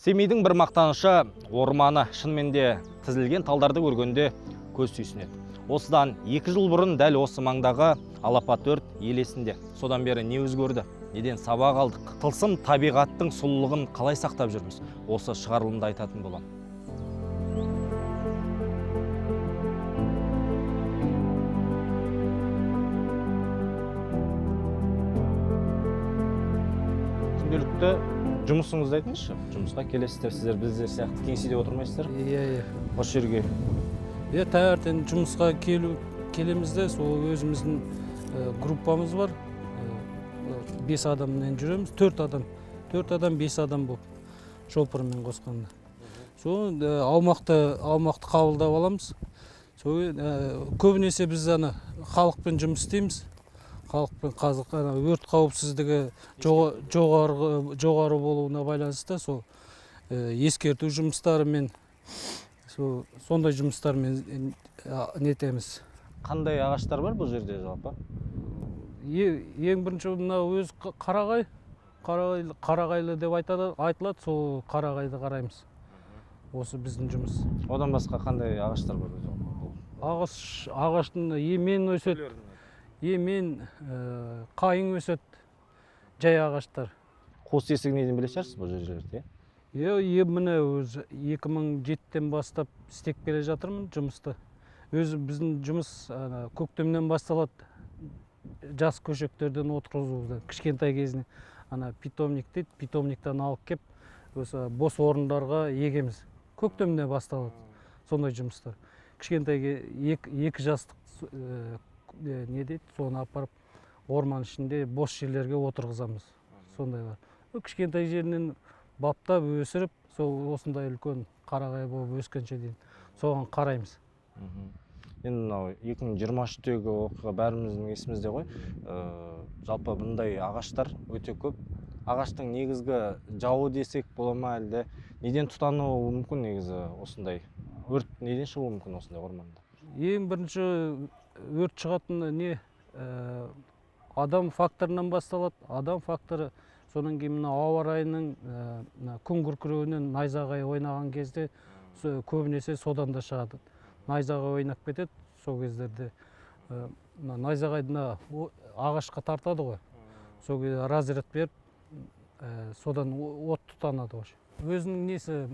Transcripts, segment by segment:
Семейдің бір мақтанышы орманы, шынымен де тізілген талдарды көргенде көз сүйсінеді. Осыдан 2 жыл бұрын дәл осы маңдағы алапат өрт елесінде. Содан бері не өзгерді? Неден сабақ алдық? Тылсым табиғаттың сұлулығын қалай сақтап жүрміз? Осы шығарылымда айтатын боламын. Күнделікті жұмысыңызды айтыңызшы. Жұмысқа келесіздер, сіздер біздер сияқты кеңседе отырмайсыздар. Иә. Осы жерге. Таңертең жұмысқа келеміз де, сол өзіміздің группамыз бар. 5 адаммен жүреміз, 4 адам 5 адам болып, шопырмен қосқанда. Сол аумақты қабылдап аламыз. Сол көбінесе біз халықпен жұмыс істейміз. Халықпен өрт қауіпсіздігі жоғары болуына байланысты сол ескерту жұмыстарымен сондай жұмыстармен нетеміз. Қандай ағаштар бар бұл жерде жалпы? Ең бірінші мына өз қарағайлы деп айтылады, сол қарағайды қараймыз. Осы біздің жұмыс. Одан басқа қандай ағаштар бар? Ағаштың емен өседі. Емен, қайың өседі, жай ағаштар. Қос есігі неден біле шығарсыз бұл жерлерде? Міне өз 2007-тен бастап істеп келе жатырмын жұмысты. Өзі біздің жұмыс көктемнен басталады. Жас көшектерден отырғызуды, кішкентай кезіне питомник дейді, питомниктен алып кеп, бос орындарға егеміз. Көктемнен басталады сондай жұмыстар. Кішкентай 2 жастық не дейді, соны апарып орман ішінде бос жерлерге отырғызамыз. Сондайлар. Кішкентай жерінен баптап өсіріп, осындай үлкен қарағай болып өскенше дейін соған қараймыз. Енді 2023-тегі оқиға бәріміздің есімізде ғой. Жалпы бұндай ағаштар өте көп. Ағаштың негізгі жауы десек бола ма, әлде неден тұтануы мүмкін негізі осындай? Өрт неден шығуы мүмкін осындай орманда? Ең бірінші өрт шығатын адам факторынан басталады. Адам факторы, содан кейін ауа райының күн күркіреуінен найзағай ойнаған кезде көбінесе содан да шығады. Найзағай ойнап кетеді, сол кездерде найзағайдың ағашқа тартады ғой. Сол кезде разряд беріп, содан от тұтанады ғой. Өзінің несі,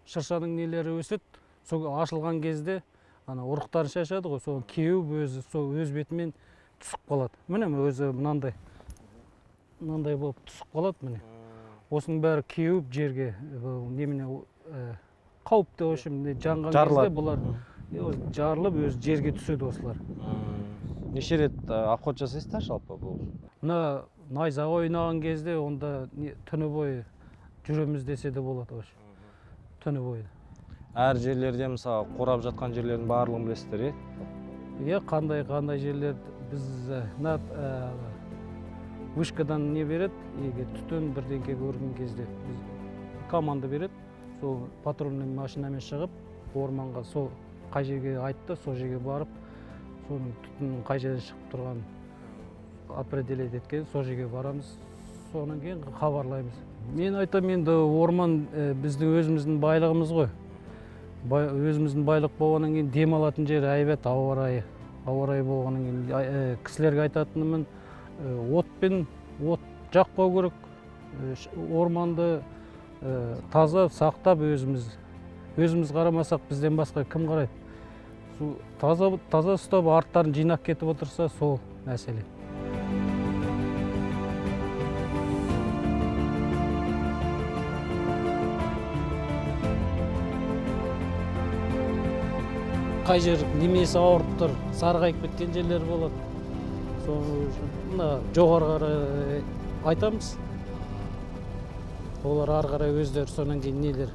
шыршаның нелері өседі, сол ашылған кезде ұрықтарын шашады ғой, сол кеуіп өз бетімен түсіп қалады. Міне өзі мынандай болып түсіп қалады міне. Осының бәрі кеуіп жерге, немене қауіпті өшім, жанған кезде бұлар жарылып өз жерге түседі осылар. Неше рет охота жасайсыздар жалпы бұл? Мына найзағай ойнаған кезде онда түні бойы жүреміз десе де болады. Түні бойы. Әр жерлерде мысалы қорап жатқан жерлердің барлығын білесіздер, қандай жерлер біз вышкадан не береді, түтін бірдеңке көрген кезде команда береді. Сол патрульный машинамен шығып, орманға сол қай жерге айтты, сол жерге барып, соның түтіннің қай жерден шығып тұрған определять еткен, сол жерге барамыз, содан кейін хабарлаймыз. Мен айтам, енді орман біздің өзіміздің байлығымыз ғой. Өзіміздің байлық болғаннан кейін демалатын жер әйбет, ауа райы болғаннан кейін кісілерге айтатынымын, от жақпау керек, орманды таза сақтап өзіміз қарамасақ бізден басқа кім қарайды? Таза ұстап арттарын жинап кетіп отырса, сол мәселе. Қай жер немесі ауырып тұр, сарғайып кеткен жерлер болады. Жоғары қарай айтамыз. Олар ары қарай өздері сонан кейін нелер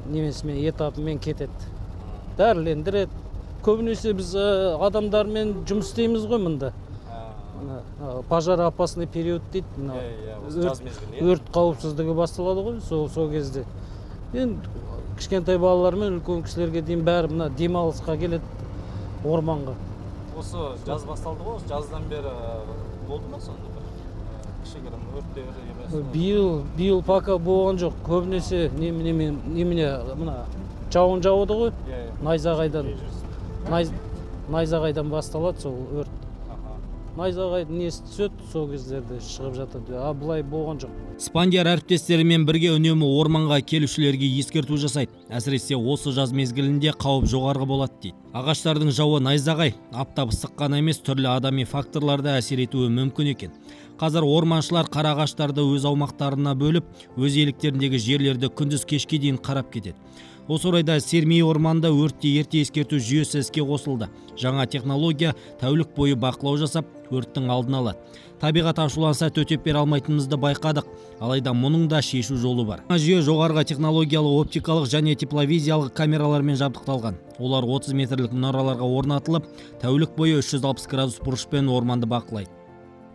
немесімен этапымен кетеді. Дәрілендіреді. Көбінесе біз адамдармен жұмыс істейміз ғой мұнда. Пожар опасный период дейді. Өрт қауіпсіздігі басталады ғой сол кезде. Кішкентай балалармен үлкен кісілерге дейін бәрі демалысқа келеді орманға. Осы жаз басталды ғой, жаздан бері болды ма сонда? кішігірім өрттер емес? Биыл пока болған жоқ. Көбінесе немене мына жауын жауды ғой. Найзағайдан басталады сол өрт. Найзағайдың несі түседі, сол кездерде шығып жатады. А былай болған жоқ. Спандияр әріптестерімен бірге үнемі орманға келушілерге ескерту жасайды. Әсіресе осы жаз мезгілінде қауіп жоғарғы болады дейді. Ағаштардың жауы найзағай, аптап ыстық қана емес, түрлі адами факторларды әсер етуі мүмкін екен. Қазір орманшылар қара ағаштарды өз аумақтарына бөліп, өз иеліктеріндегі жерлерді күндіз кешке дейін қарап кетеді. Осы орайда Сермей орманында өртті ерте ескерту жүйесі іске қосылды. Жаңа технология тәулік бойы бақылау жасап, өрттің алдын алады. Табиғат ашуланса төтеп бере алмайтынымызды байқадық, алайда мұның да шешу жолы бар. Жүйе жоғарғы технологиялы оптикалық және тепловизиялық камералармен жабдықталған. Олар 30 метрлік мұнараларға орнатылып, тәулік бойы 360 градус бұрышпен орманды бақылайды.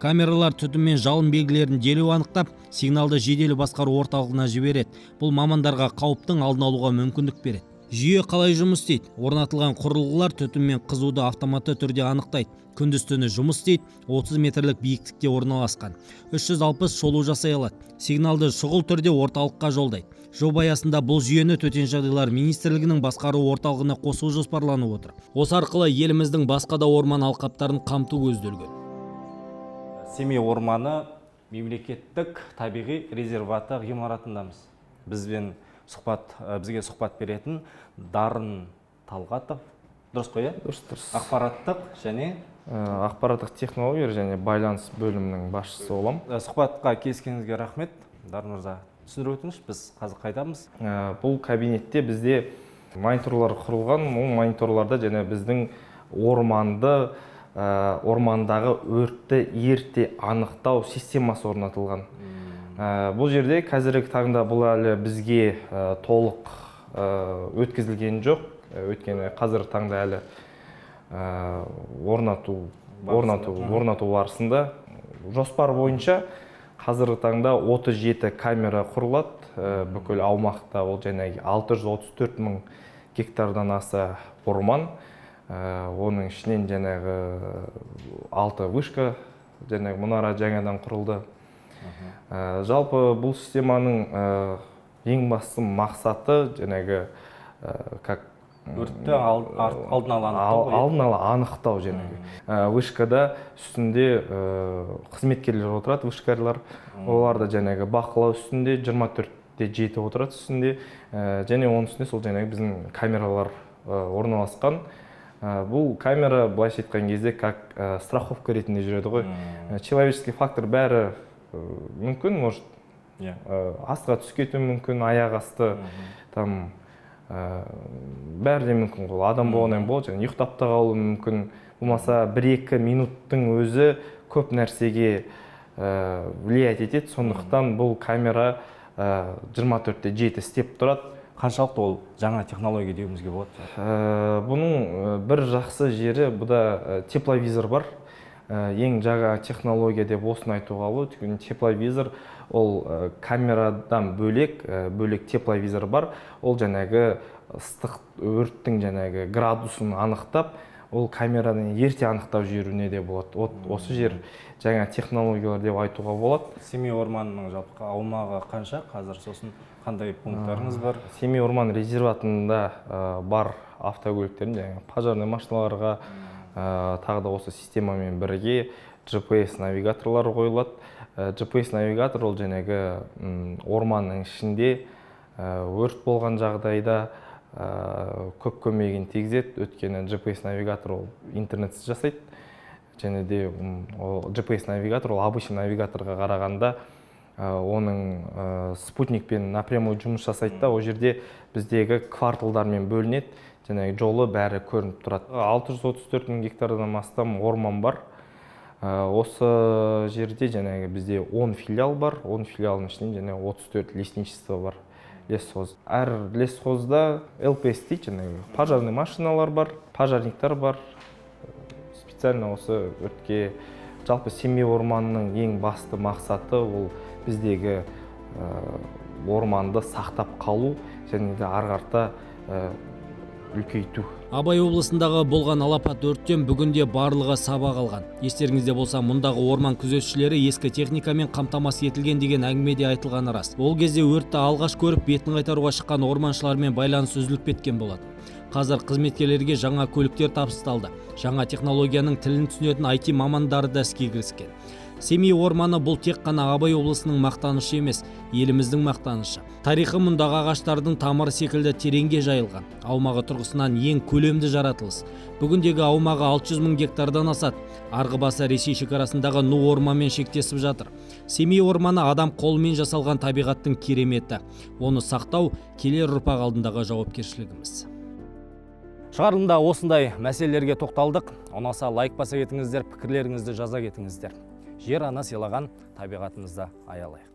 Камералар түтін мен жалын белгілерін дереу анықтап, сигналды жедел басқару орталығына жібереді. Бұл мамандарға қауіптің алдын алуға мүмкіндік береді. Жүйе қалай жұмыс істейді? Орнатылған құрылғылар түтін мен қызуды автоматты түрде анықтайды. Күндіз-түні жұмыс істейді, 30 метрлік биіктікте орналасқан. 360 шолу жасай алады. Сигналды шұғыл түрде орталыққа жолдайды. Жоба аясында бұл жүйені Төтенше жағдайлар министрлігінің басқару орталығына қосу жоспарланып отыр. Осы арқылы еліміздің басқа да орман алқаптарын қамту көзделген. Семей орманы мемлекеттік табиғи резерваты ғимаратындамыз. Бізге сұхбат беретін Дарын Талғатов, дұрыс қой, Дұрыс. Ақпараттық және Ақпараттық технологиялар және байланыс бөлімінің басшысы боламын. Сұхбатқа келіскеніңізге рахмет. Дарын мырза, түсіндіріп өтіңізші, біз қазір қайдамыз? Бұл кабинетте бізде мониторлар құрылған. Ол мониторларда және біздің ормандағы өртті ерте анықтау системасы орнатылған. Бұл жерде қазіргі таңда бұл әлі бізге толық өткізілген жоқ. Өйткені қазіргі таңда әлі орнату барысында. Жоспар бойынша қазіргі таңда 37 камера құрылады. Бүкіл аумақта ол жаңағы 634 мың гектардан аса орман. Оның ішінен жаңағы 6 вышка, жаңағы мұнара жаңадан құрылды. Жалпы бұл системаның ең басты мақсаты жаңағы өртті алдын ала анықтау. Вышкада үстінде қызметкерлер отырады, вышкарлар. Оларды жаңағы бақылау үстінде 24/7 отырады үстінде. Және оның үстінде сол жаңағы біздің камералар орналасқан. Бұл камера былайша айтқан кезде как страховка ретінде жүреді ғой. Человеческий фактор бәрі мүмкін, может астыға түсіп кетуі мүмкін, аяқ асты, там бәрі де мүмкін ғой. Адам болғаннан болады, және ұйықтап та қалуы мүмкін. Болмаса 1-2 минуттың өзі көп нәрсеге влиять етеді. Сондықтан бұл камера 24/7 істеп тұрады. Қаншалықты ол жаңа технология деуімізге болады? Бұның бір жақсы жері, бұда тепловизор бар. Ең жаңа технология деп осыны айтуға болады. Тепловизор ол камерадан бөлек тепловизор бар. Ол жаңағы ыстық өрттің жаңағы градусын анықтап, ол камерадан ерте анықтап жіберуіне де болады. Осы жер жаңа технологиялар деп айтуға болады. Семей орманының жалпы аумағы қанша қазір, сосын қандай пункттарыңыз бар? Семей орман резерватында бар автокөліктерін, жаңағы пожарный машиналарға, тағы да осы системамен бірге GPS навигаторлар қойылады. GPS навигатор ол жаңағы орманның ішінде өрт болған жағдайда көп көмегін тигізеді. Өйткені GPS навигатор ол интернетсіз жасайды. Және де GPS навигатор ол обычный навигаторға қарағанда оның спутникпен напрямую жұмыс жасайды да, ол жерде біздегі кварталдармен бөлінеді, және жолы бәрі көрініп тұрады. 634 мың гектардан астам орман бар. Осы жерде жаңағы бізде 10 филиал бар, 10 филиалның ішінен және 34 лесничество бар, лесхоз. Әр лесхозда ЛПС дейді, жаңағы пожарный машиналар бар, пожарниктар бар. Специально осы өртке жалпы Семей орманының ең басты мақсаты ол біздегі орманды сақтап қалу, және де ары қарата үлкейту. Абай облысындағы болған алапат өрттен бүгінде барлығы сабақ алған. Естеріңізде болса, мұндағы орман күзетшілері ескі техникамен қамтамасыз етілген деген әңгімеде айтылғаны рас. Ол кезде өртті алғаш көріп бетін қайтаруға шыққан орманшылармен байланыс үзіліп кеткен болады. Қазір қызметкерлерге жаңа көліктер табысталды. Жаңа технологияның тілін түсінетін IT мамандары да іске кіріскен. Семей орманы бұл тек қана Абай облысының мақтанышы емес, еліміздің мақтанышы. Тарихы мұндағы ағаштардың тамыры секілді тереңге жайылған. Аумағы тұрғысынан ең көлемді жаратылыс. Бүгіндегі аумағы 600 мың гектардан асады. Арғыбасы Ресей шекарасындағы Ну орманмен шектесіп жатыр. Семей орманы адам қолымен жасалған табиғаттың кереметі. Оны сақтау келер ұрпақ алдындағы жауапкершілігіміз. Шығарылымда осындай мәселелерге тоқталдық. Ұнаса лайк баса кетіңіздер, пікірлеріңізді жаза кетіңіздер. Жер ана сыйлаған табиғатымызды аялайық.